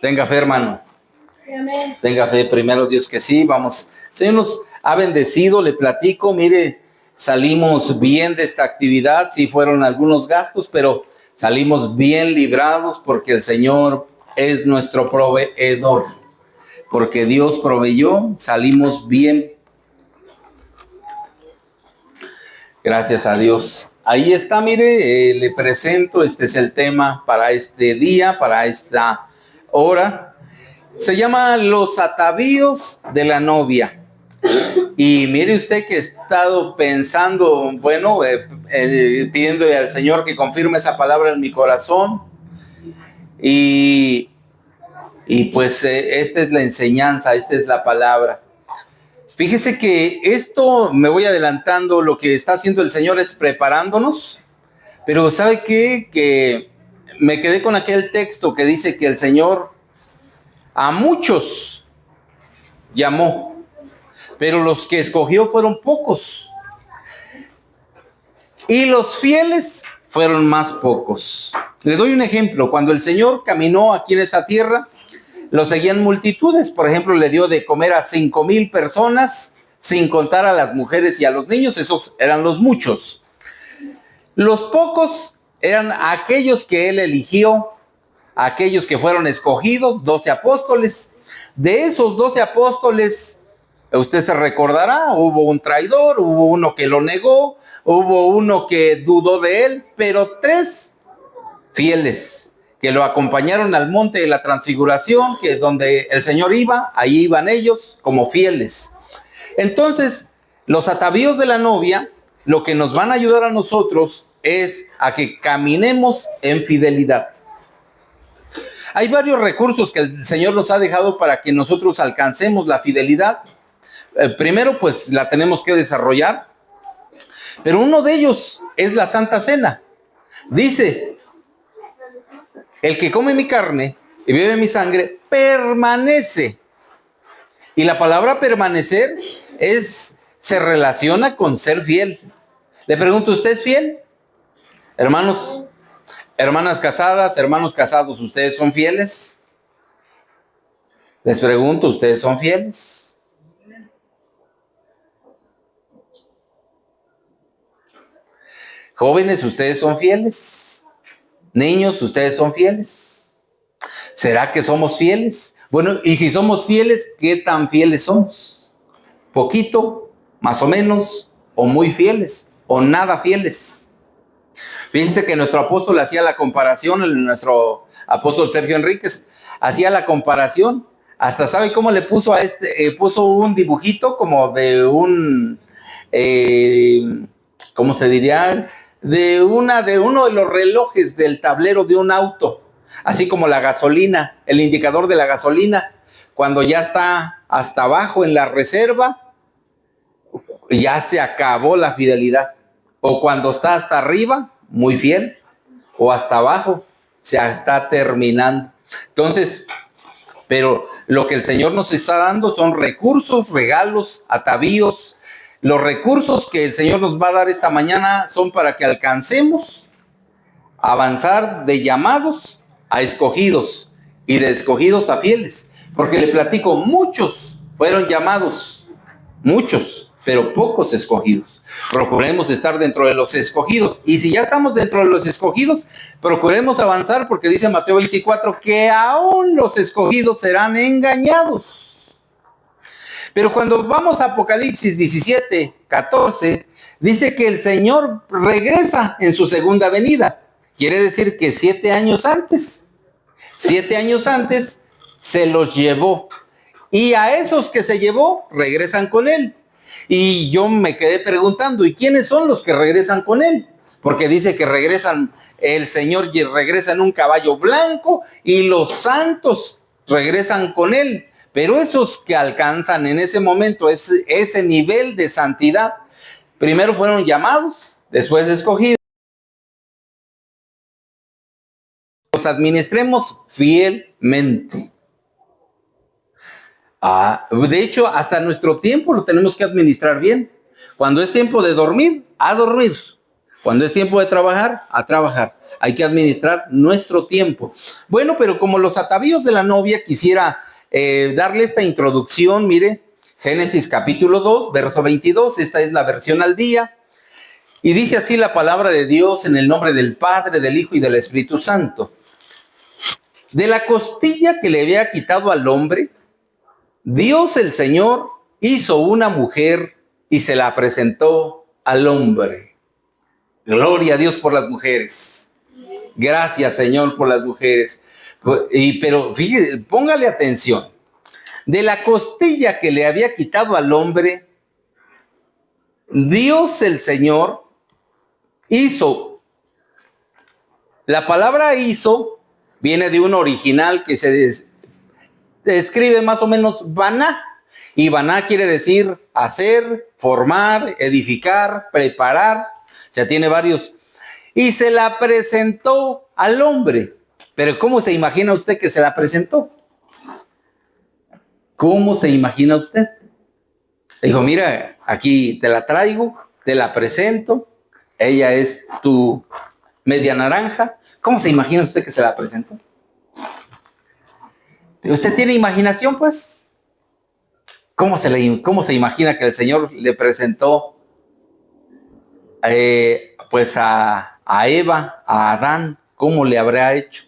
Tenga fe, hermano. Amén. Tenga fe, primero Dios que sí, vamos. El Señor nos ha bendecido, le platico, mire, salimos bien de esta actividad, sí fueron algunos gastos, pero salimos bien librados porque el Señor es nuestro proveedor. Porque Dios proveyó, salimos bien. Gracias a Dios. Ahí está, mire, le presento, este es el tema para este día, para esta hora. Se llama Los atavíos de la novia. Y mire usted que he estado pensando, bueno, pidiéndole al Señor que confirme esa palabra en mi corazón. Y pues esta es la enseñanza, esta es la palabra. Fíjese que esto, me voy adelantando, lo que está haciendo el Señor es preparándonos, pero ¿sabe qué? Que me quedé con aquel texto que dice que el Señor a muchos llamó, pero los que escogió fueron pocos, y los fieles fueron más pocos. Le doy un ejemplo. Cuando el Señor caminó aquí en esta tierra, lo seguían multitudes. Por ejemplo, le dio de comer a 5,000 personas, sin contar a las mujeres y a los niños. Esos eran los muchos. Los pocos eran aquellos que él eligió, aquellos que fueron escogidos, 12 apóstoles. De esos 12 apóstoles, usted se recordará, hubo un traidor, hubo uno que lo negó, hubo uno que dudó de él, pero 3 fieles que lo acompañaron al monte de la transfiguración, que donde el Señor iba, ahí iban ellos como fieles. Entonces, los atavíos de la novia, lo que nos van a ayudar a nosotros es a que caminemos en fidelidad. Hay varios recursos que el Señor nos ha dejado para que nosotros alcancemos la fidelidad. Primero, pues la tenemos que desarrollar, pero uno de ellos es la Santa Cena. Dice: el que come mi carne y bebe mi sangre permanece. Y la palabra permanecer se relaciona con ser fiel. Le pregunto, ¿usted es fiel? Hermanos, hermanas casadas, hermanos casados, ¿ustedes son fieles? Les pregunto, ¿ustedes son fieles? Jóvenes, ¿ustedes son fieles? Niños, ¿ustedes son fieles? ¿Será que somos fieles? Bueno, y si somos fieles, ¿qué tan fieles somos? ¿Poquito, más o menos, o muy fieles, o nada fieles? Fíjense que nuestro apóstol hacía la comparación, nuestro apóstol Sergio Enríquez hacía la comparación. Hasta sabe cómo le puso a puso un dibujito como de un, ¿cómo se diría? De uno de los relojes del tablero de un auto, así como la gasolina, el indicador de la gasolina, cuando ya está hasta abajo en la reserva, ya se acabó la fidelidad, o cuando está hasta arriba, muy fiel, o hasta abajo, se está terminando. Entonces, pero lo que el Señor nos está dando son recursos, regalos, atavíos. Los recursos que el Señor nos va a dar esta mañana son para que alcancemos a avanzar de llamados a escogidos y de escogidos a fieles. Porque le platico, muchos fueron llamados, muchos, pero pocos escogidos. Procuremos estar dentro de los escogidos. Y si ya estamos dentro de los escogidos, procuremos avanzar, porque dice Mateo 24 que aún los escogidos serán engañados. Pero cuando vamos a Apocalipsis 17, 14, dice que el Señor regresa en su segunda venida. Quiere decir que 7 años antes se los llevó. Y a esos que se llevó, regresan con él. Y yo me quedé preguntando, ¿y quiénes son los que regresan con él? Porque dice que regresan, el Señor regresa en un caballo blanco y los santos regresan con él. Pero esos que alcanzan en ese momento ese nivel de santidad, primero fueron llamados, después escogidos. Los administremos fielmente. De hecho, hasta nuestro tiempo lo tenemos que administrar bien. Cuando es tiempo de dormir, a dormir. Cuando es tiempo de trabajar, a trabajar. hay que administrar nuestro tiempo. Bueno, pero como los atavíos de la novia, quisiera darle esta introducción. Mire, Génesis capítulo 2, verso 22, esta es la versión al día. Y dice así la palabra de Dios en el nombre del Padre, del Hijo y del Espíritu Santo. De la costilla que le había quitado al hombre, Dios el Señor hizo una mujer y se la presentó al hombre. Gloria a Dios por las mujeres. Gracias, Señor, por las mujeres. Pero fíjese, póngale atención. De la costilla que le había quitado al hombre, Dios el Señor hizo. La palabra hizo viene de un original que se describe más o menos baná. Y baná quiere decir hacer, formar, edificar, preparar. O sea, tiene varios. Y se la presentó al hombre. Pero ¿cómo se imagina usted que se la presentó? ¿Cómo se imagina usted? Le dijo, mira, aquí te la traigo, te la presento. Ella es tu media naranja. ¿Cómo se imagina usted que se la presentó? ¿Usted tiene imaginación, pues? ¿Cómo se imagina que el Señor le presentó pues a Eva, a Adán? ¿Cómo le habrá hecho?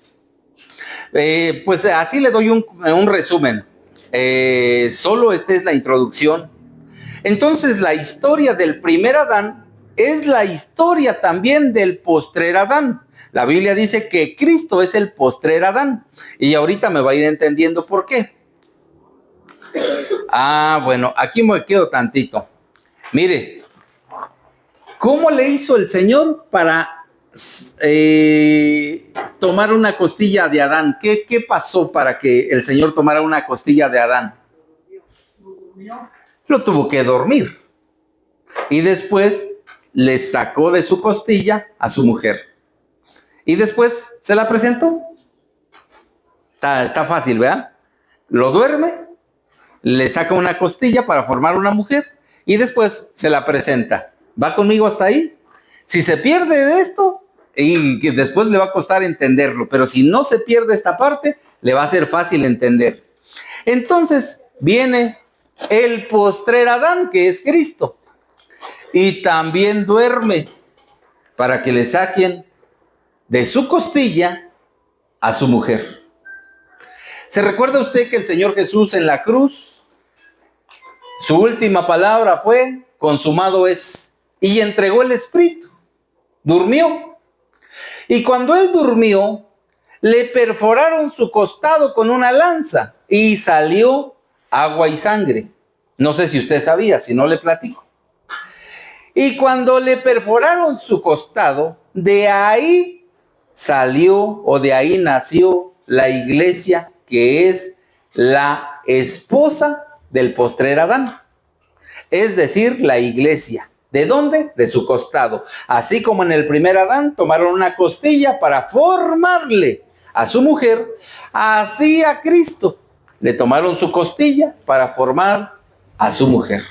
Pues así le doy un resumen. Solo esta es la introducción. Entonces, la historia del primer Adán es la historia también del postrer Adán. La Biblia dice que Cristo es el postrer Adán. Y ahorita me va a ir entendiendo por qué. Bueno, aquí me quedo tantito. Mire, ¿cómo le hizo el Señor para tomar una costilla de Adán? ¿Qué pasó para que el Señor tomara una costilla de Adán? Lo tuvo que dormir. Y después le sacó de su costilla a su mujer. Y después se la presentó. Está fácil, ¿verdad? Lo duerme, le saca una costilla para formar una mujer y después se la presenta. ¿Va conmigo hasta ahí? Si se pierde de esto, y que después le va a costar entenderlo, pero si no se pierde esta parte, le va a ser fácil entender. Entonces viene el postrer Adán, que es Cristo, y también duerme para que le saquen de su costilla a su mujer. ¿Se recuerda usted que el Señor Jesús en la cruz, su última palabra fue, consumado es, y entregó el Espíritu? Durmió. Y cuando él durmió, le perforaron su costado con una lanza y salió agua y sangre. No sé si usted sabía, si no le platico. Y cuando le perforaron su costado, de ahí salió o de ahí nació la iglesia, que es la esposa del postrer Adán. Es decir, la iglesia. ¿De dónde? De su costado. Así como en el primer Adán tomaron una costilla para formarle a su mujer, así a Cristo le tomaron su costilla para formar a su mujer.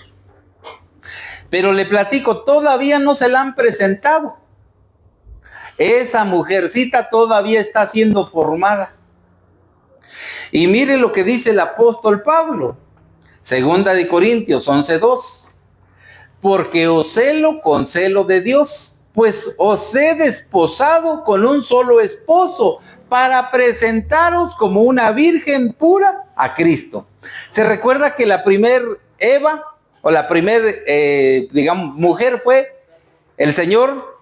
Pero le platico, todavía no se la han presentado. Esa mujercita todavía está siendo formada. Y mire lo que dice el apóstol Pablo, 2 de Corintios 11:2. Porque os celo con celo de Dios, pues os he desposado con un solo esposo, para presentaros como una virgen pura a Cristo. Se recuerda que la primer Eva, o la primer, mujer fue el Señor.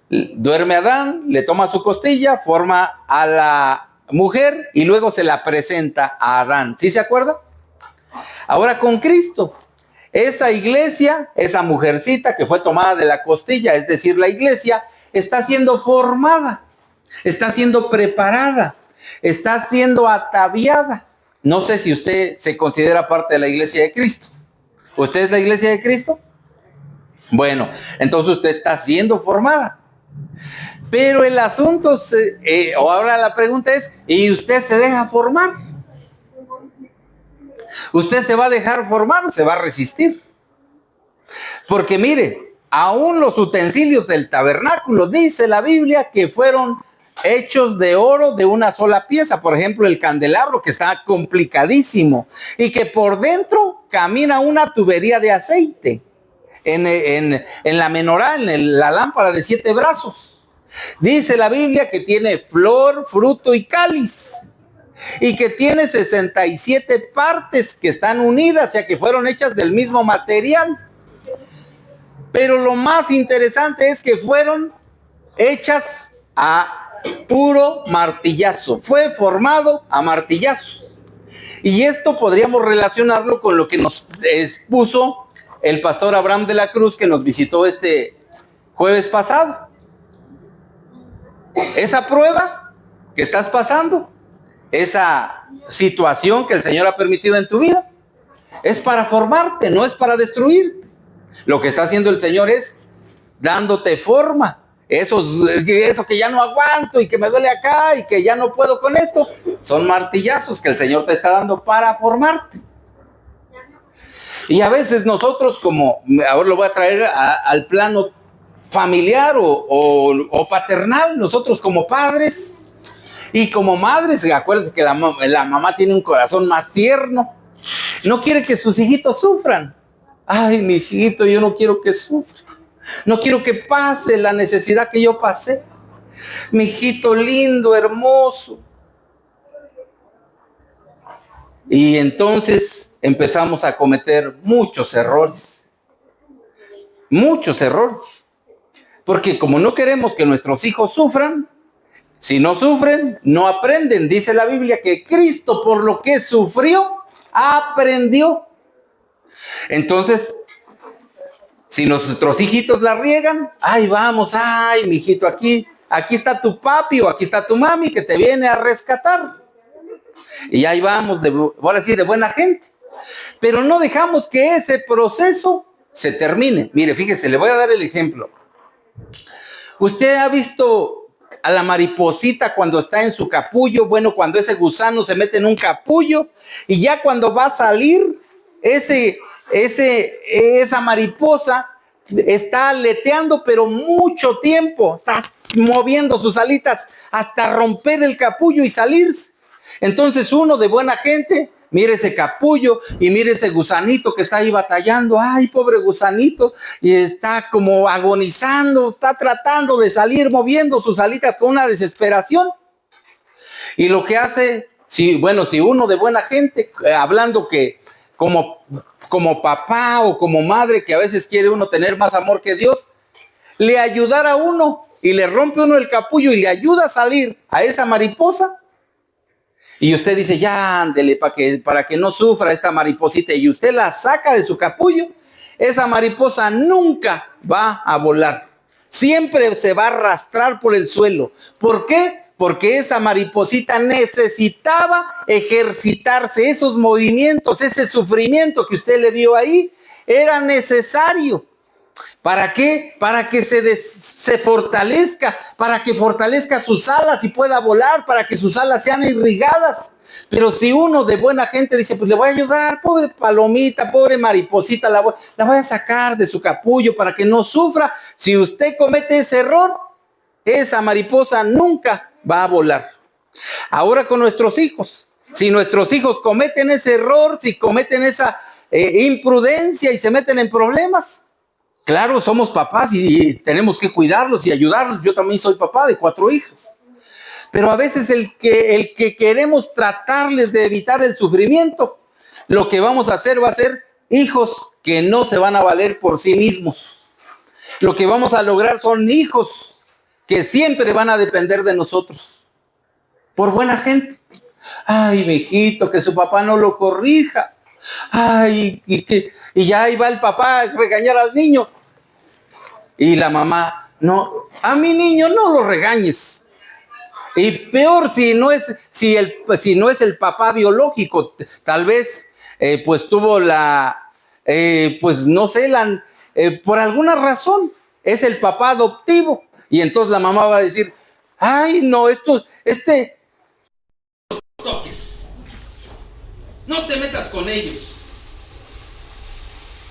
Duerme a Adán, le toma su costilla, forma a la mujer y luego se la presenta a Adán. ¿Sí se acuerda? Ahora con Cristo, esa iglesia, esa mujercita que fue tomada de la costilla, es decir, la iglesia, está siendo formada, está siendo preparada, está siendo ataviada. No sé si usted se considera parte de la iglesia de Cristo. ¿Usted es la iglesia de Cristo? Bueno, entonces usted está siendo formada. Pero el asunto, ahora la pregunta es, ¿y usted se deja formar? ¿Usted se va a dejar formar o se va a resistir? Porque mire, aún los utensilios del tabernáculo, dice la Biblia, que fueron hechos de oro de una sola pieza. Por ejemplo, el candelabro, que está complicadísimo, y que por dentro camina una tubería de aceite. En la menorá, la lámpara de 7 brazos. Dice la Biblia que tiene flor, fruto y cáliz. Y que tiene 67 partes que están unidas, o sea que fueron hechas del mismo material. Pero lo más interesante es que fueron hechas a puro martillazo. Fue formado a martillazos. Y esto podríamos relacionarlo con lo que nos expuso el pastor Abraham de la Cruz, que nos visitó este jueves pasado. Esa prueba que estás pasando, esa situación que el Señor ha permitido en tu vida, es para formarte, no es para destruirte. Lo que está haciendo el Señor es dándote forma. Eso que ya no aguanto y que me duele acá y que ya no puedo con esto, son martillazos que el Señor te está dando para formarte. Y a veces nosotros, como ahora lo voy a traer al plano familiar o paternal, nosotros como padres y como madres, acuérdense que la mamá tiene un corazón más tierno, no quiere que sus hijitos sufran. Ay, mi hijito, yo no quiero que sufra. No quiero que pase la necesidad que yo pasé. Mi hijito lindo, hermoso. Y entonces empezamos a cometer muchos errores. Muchos errores. Porque como no queremos que nuestros hijos sufran, si no sufren, no aprenden. Dice la Biblia que Cristo, por lo que sufrió, aprendió. Entonces, si nuestros hijitos la riegan, ay, vamos, ay, mijito, aquí está tu papi o aquí está tu mami que te viene a rescatar. Y ahí vamos, ahora sí, de buena gente. Pero no dejamos que ese proceso se termine. Mire, fíjese, le voy a dar el ejemplo. ¿Usted ha visto a la mariposita cuando está en su capullo? Bueno, cuando ese gusano se mete en un capullo y ya cuando va a salir, esa mariposa está aleteando, pero mucho tiempo, está moviendo sus alitas hasta romper el capullo y salirse. Entonces uno de buena gente, mire ese capullo y mire ese gusanito que está ahí batallando. Ay, pobre gusanito, y está como agonizando, está tratando de salir, moviendo sus alitas con una desesperación. Y lo que hace, si uno de buena gente, hablando que como papá o como madre, que a veces quiere uno tener más amor que Dios, le ayudara a uno y le rompe uno el capullo y le ayuda a salir a esa mariposa. Y usted dice, ya ándele para que no sufra esta mariposita, y usted la saca de su capullo, esa mariposa nunca va a volar. Siempre se va a arrastrar por el suelo. ¿Por qué? Porque esa mariposita necesitaba ejercitarse. Esos movimientos, ese sufrimiento que usted le vio ahí, era necesario. ¿Para qué? Para que se fortalezca, para que fortalezca sus alas y pueda volar, para que sus alas sean irrigadas. Pero si uno de buena gente dice, pues le voy a ayudar, pobre palomita, pobre mariposita, la voy a sacar de su capullo para que no sufra. Si usted comete ese error, esa mariposa nunca va a volar. Ahora con nuestros hijos, si nuestros hijos cometen ese error, si cometen esa imprudencia y se meten en problemas, claro, somos papás y tenemos que cuidarlos y ayudarlos. Yo también soy papá de 4 hijas. Pero a veces el que queremos tratarles de evitar el sufrimiento, lo que vamos a hacer va a ser hijos que no se van a valer por sí mismos. Lo que vamos a lograr son hijos que siempre van a depender de nosotros. Por buena gente. Ay, mijito, que su papá no lo corrija. Ay, y ya ahí va el papá a regañar al niño. Y la mamá, no, a mi niño no lo regañes. Y peor si no es el papá biológico, tal vez pues tuvo pues no sé, por alguna razón es el papá adoptivo. Y entonces la mamá va a decir, ay no, toques, no te metas con ellos,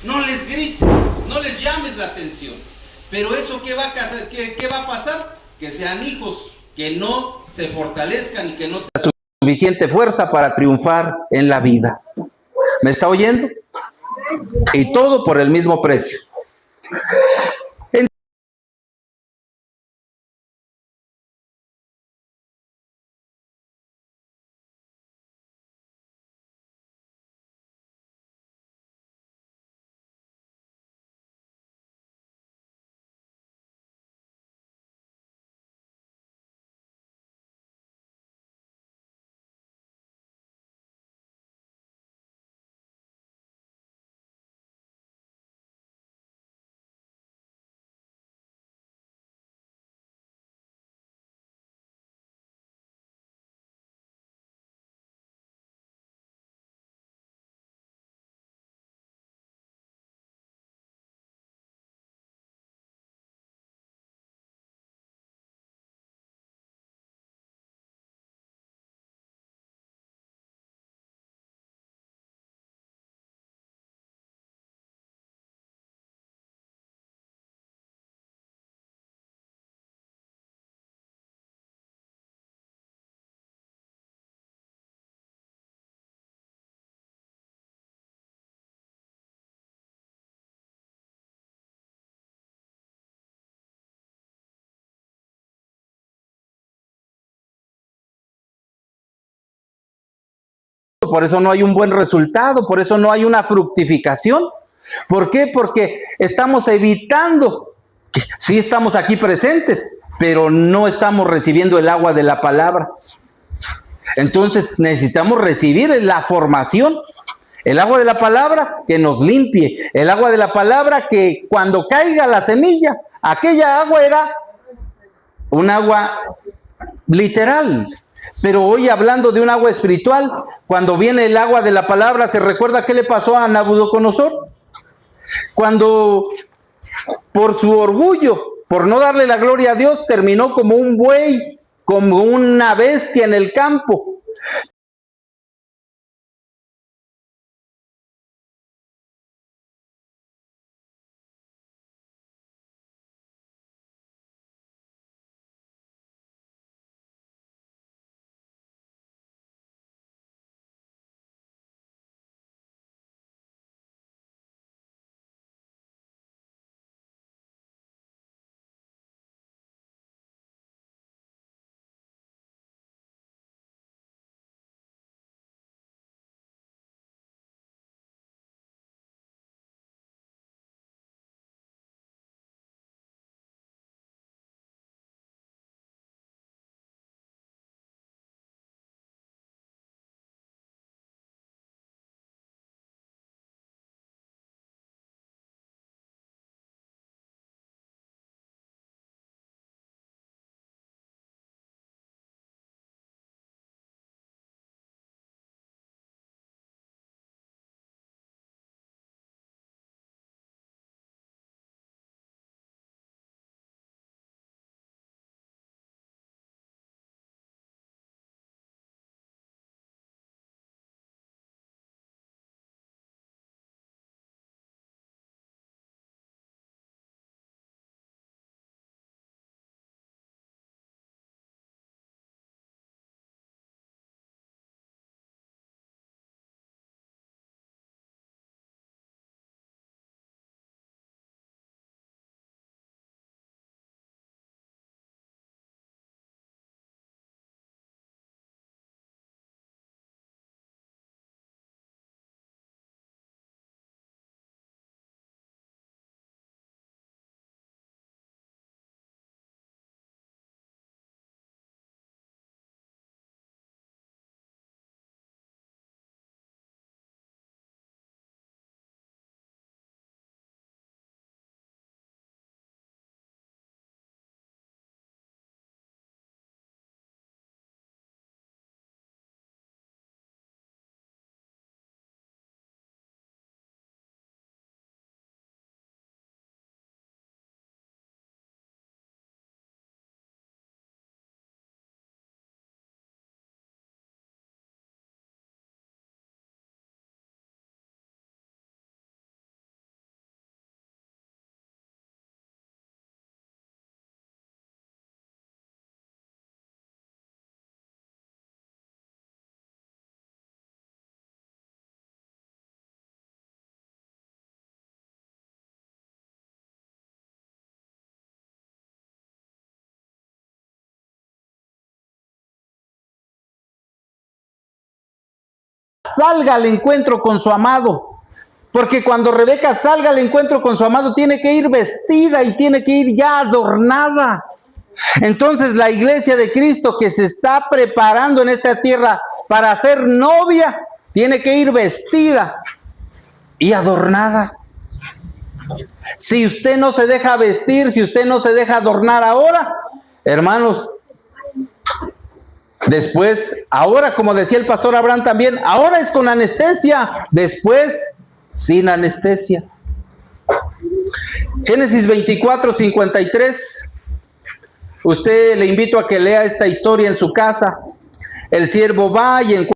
no les grites. no les llames la atención. Pero eso, ¿qué va a pasar? Que sean hijos que no se fortalezcan y que no tengan suficiente fuerza para triunfar en la vida. ¿Me está oyendo? Y todo por el mismo precio. Por eso no hay un buen resultado, por eso no hay una fructificación. ¿Por qué? Porque estamos evitando. Sí estamos aquí presentes, pero no estamos recibiendo el agua de la palabra. Entonces necesitamos recibir la formación, el agua de la palabra que nos limpie, el agua de la palabra que cuando caiga la semilla, aquella agua era un agua literal. Pero hoy, hablando de un agua espiritual, cuando viene el agua de la palabra, ¿se recuerda qué le pasó a Nabucodonosor? Cuando por su orgullo, por no darle la gloria a Dios, terminó como un buey, como una bestia en el campo. salga al encuentro con su amado. Porque cuando Rebeca salga al encuentro con su amado, tiene que ir vestida y tiene que ir ya adornada. Entonces la iglesia de Cristo que se está preparando en esta tierra para ser novia, tiene que ir vestida y adornada. Si usted no se deja vestir, si usted no se deja adornar ahora, hermanos, después, ahora como decía el pastor Abraham también, ahora es con anestesia, después sin anestesia. Génesis 24:53. Usted le invito a que lea esta historia en su casa. El siervo va y encuentra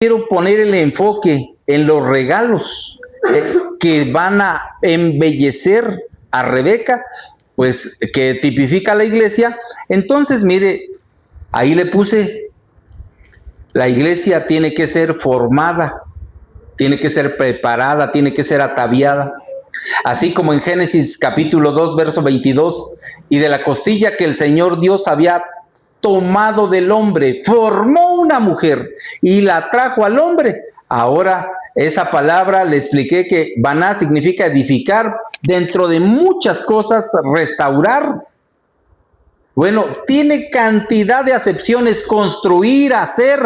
quiero poner el enfoque en los regalos que van a embellecer a Rebeca, pues que tipifica la iglesia. Entonces, mire, ahí le puse, la iglesia tiene que ser formada, tiene que ser preparada, tiene que ser ataviada. Así como en Génesis capítulo 2, verso 22, y de la costilla que el Señor Dios había tomado del hombre, formó una mujer y la trajo al hombre. Ahora, esa palabra le expliqué que baná significa edificar, dentro de muchas cosas, restaurar. Bueno, tiene cantidad de acepciones, construir, hacer,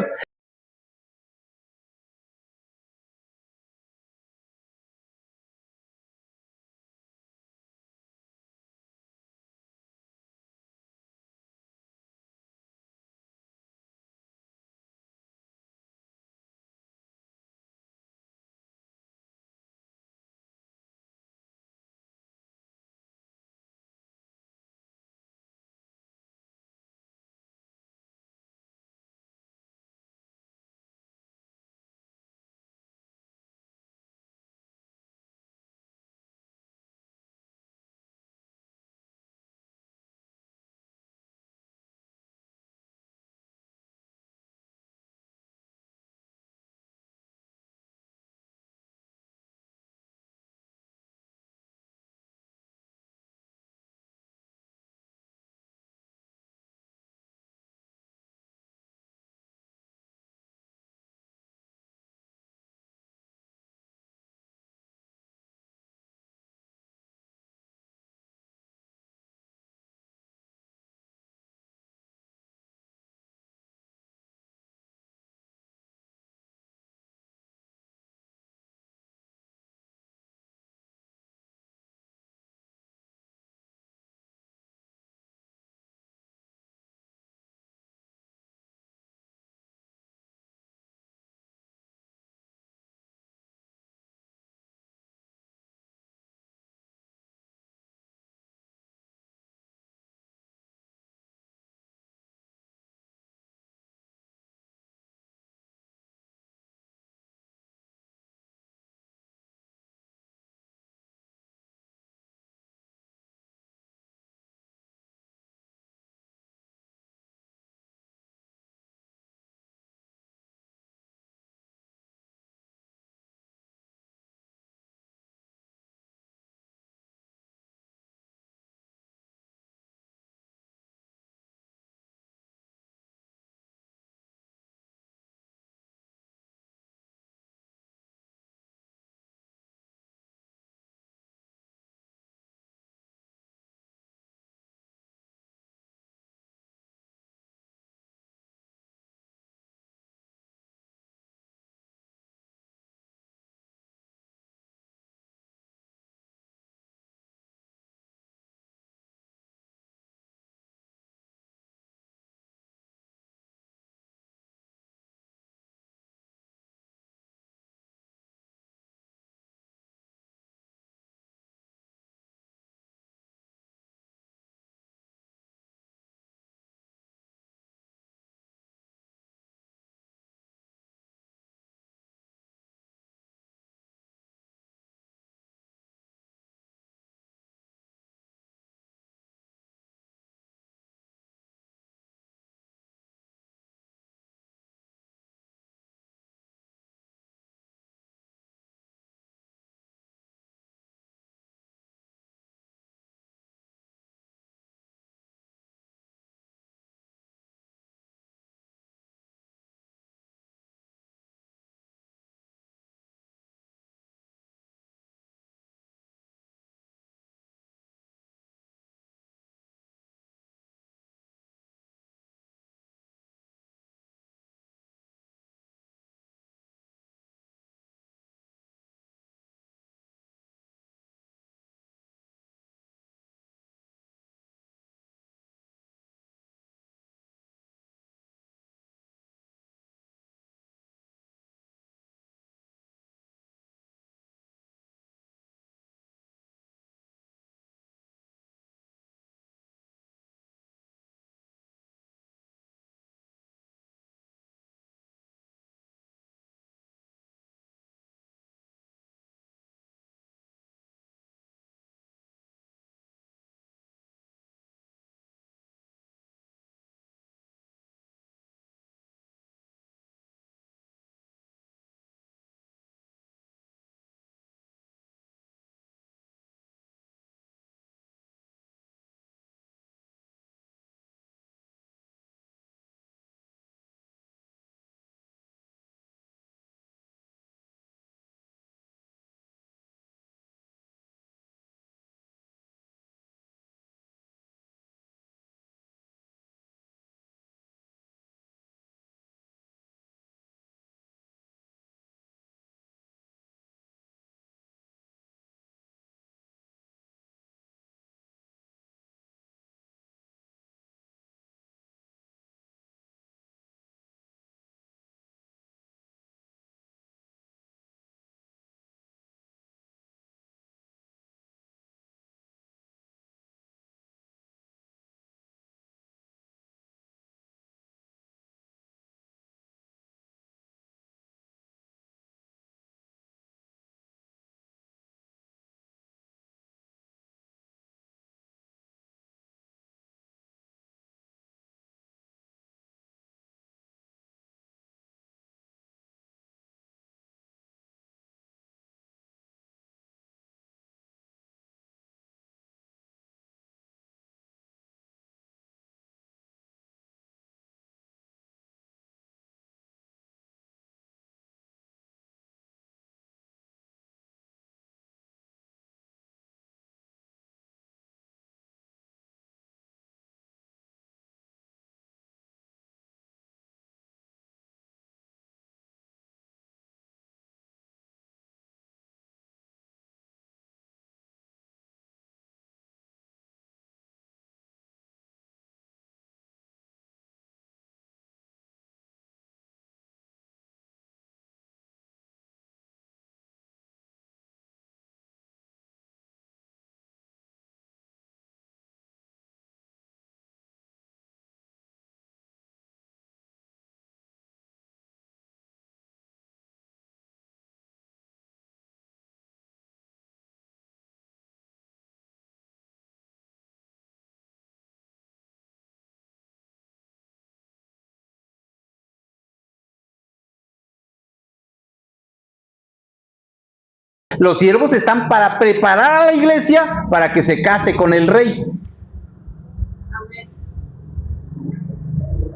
Los siervos están para preparar a la iglesia para que se case con el rey.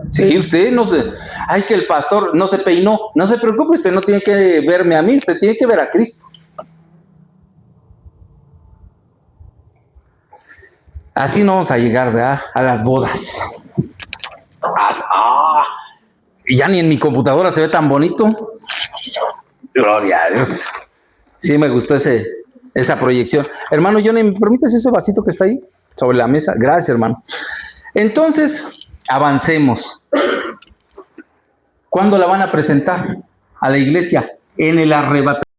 Sí, usted no se... Ay, que el pastor no se peinó. No se preocupe, usted no tiene que verme a mí, usted tiene que ver a Cristo. Así no vamos a llegar, ¿verdad? A las bodas. Y ya ni en mi computadora se ve tan bonito. Gloria a Dios. Sí, me gustó esa proyección. Hermano Johnny, ¿me permites ese vasito que está ahí sobre la mesa? Gracias, hermano. Entonces, avancemos. ¿Cuándo la van a presentar a la iglesia? En el arrebatamiento.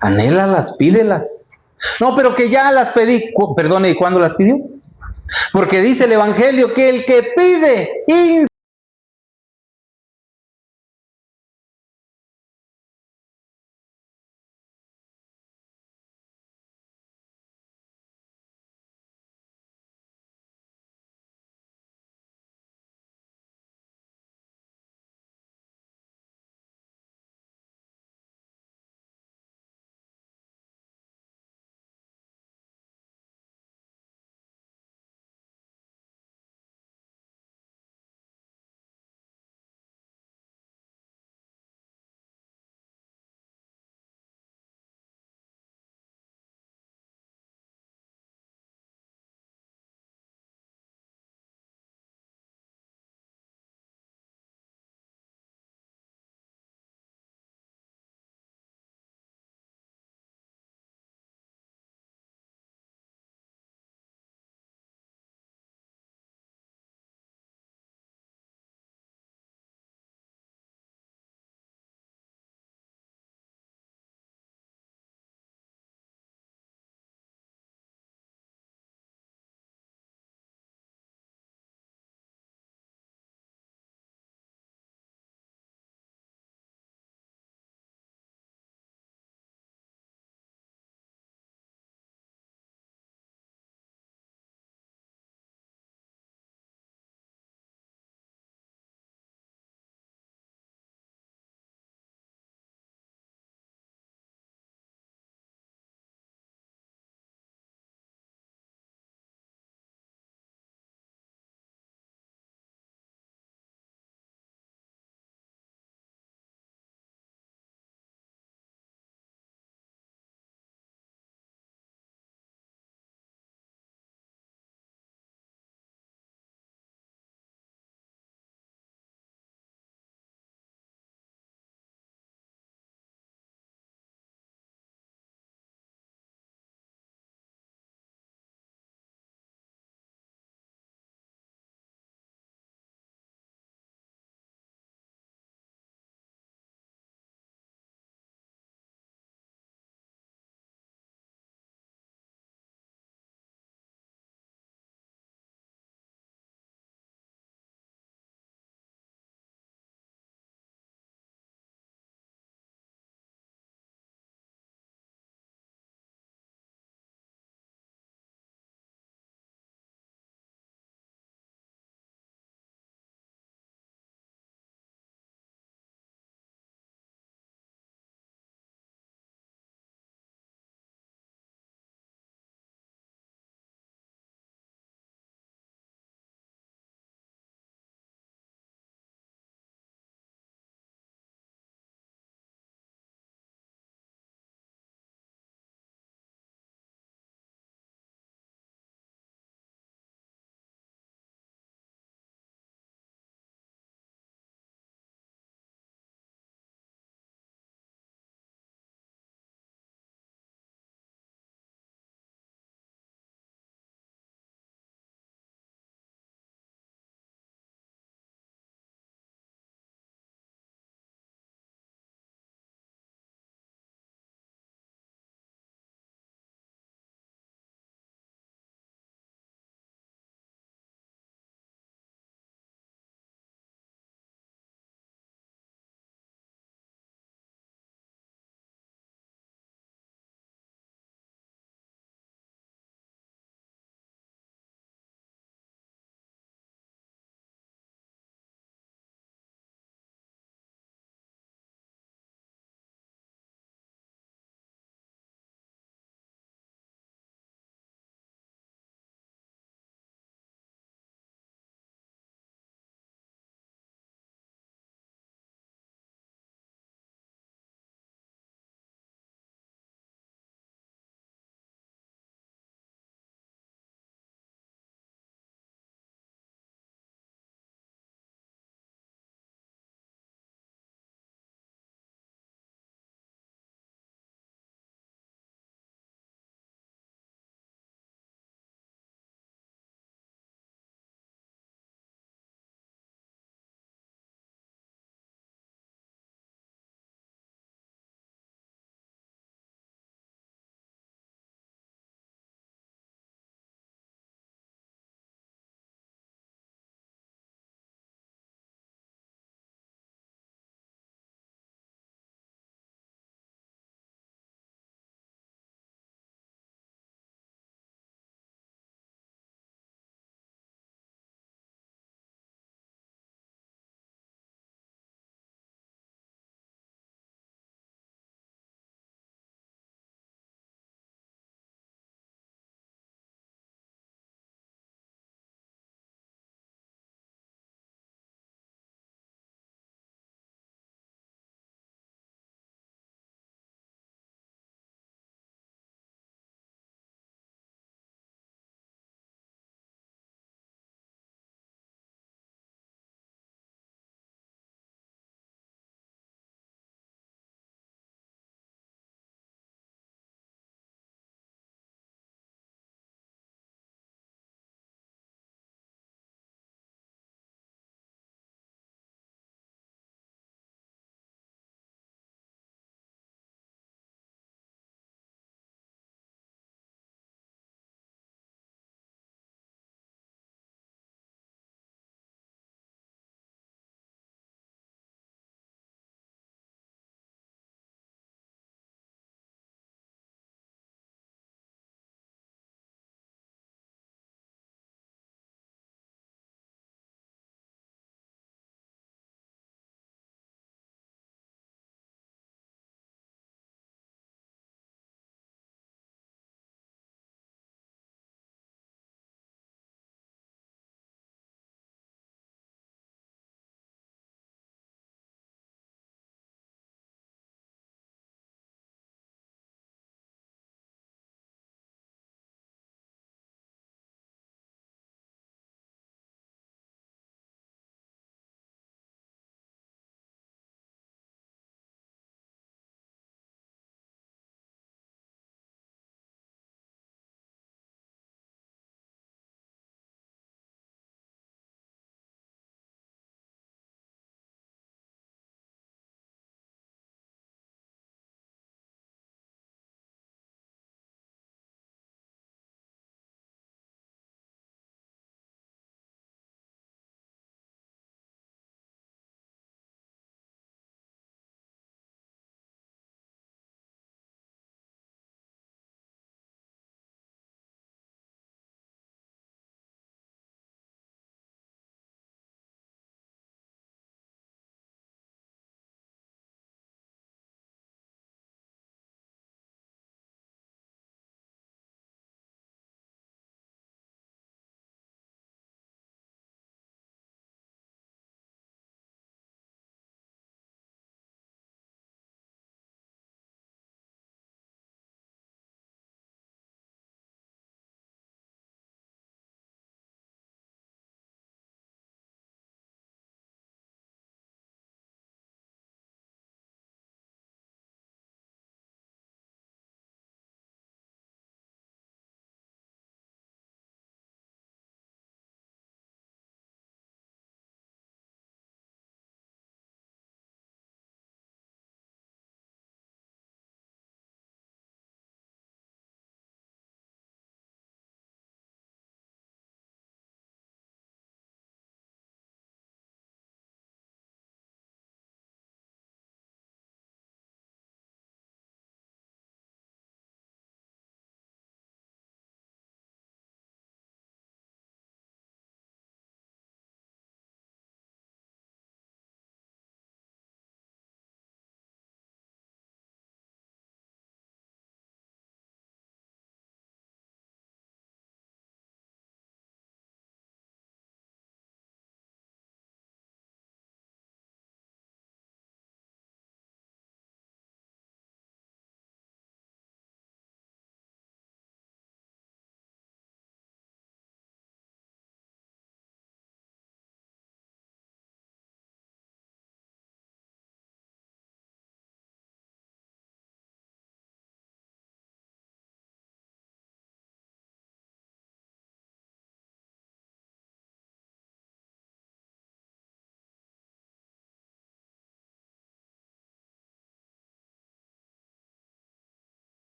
Anhélalas, pídelas. No, pero que ya las pedí. Perdone, ¿y cuándo las pidió? Porque dice el Evangelio que el que pide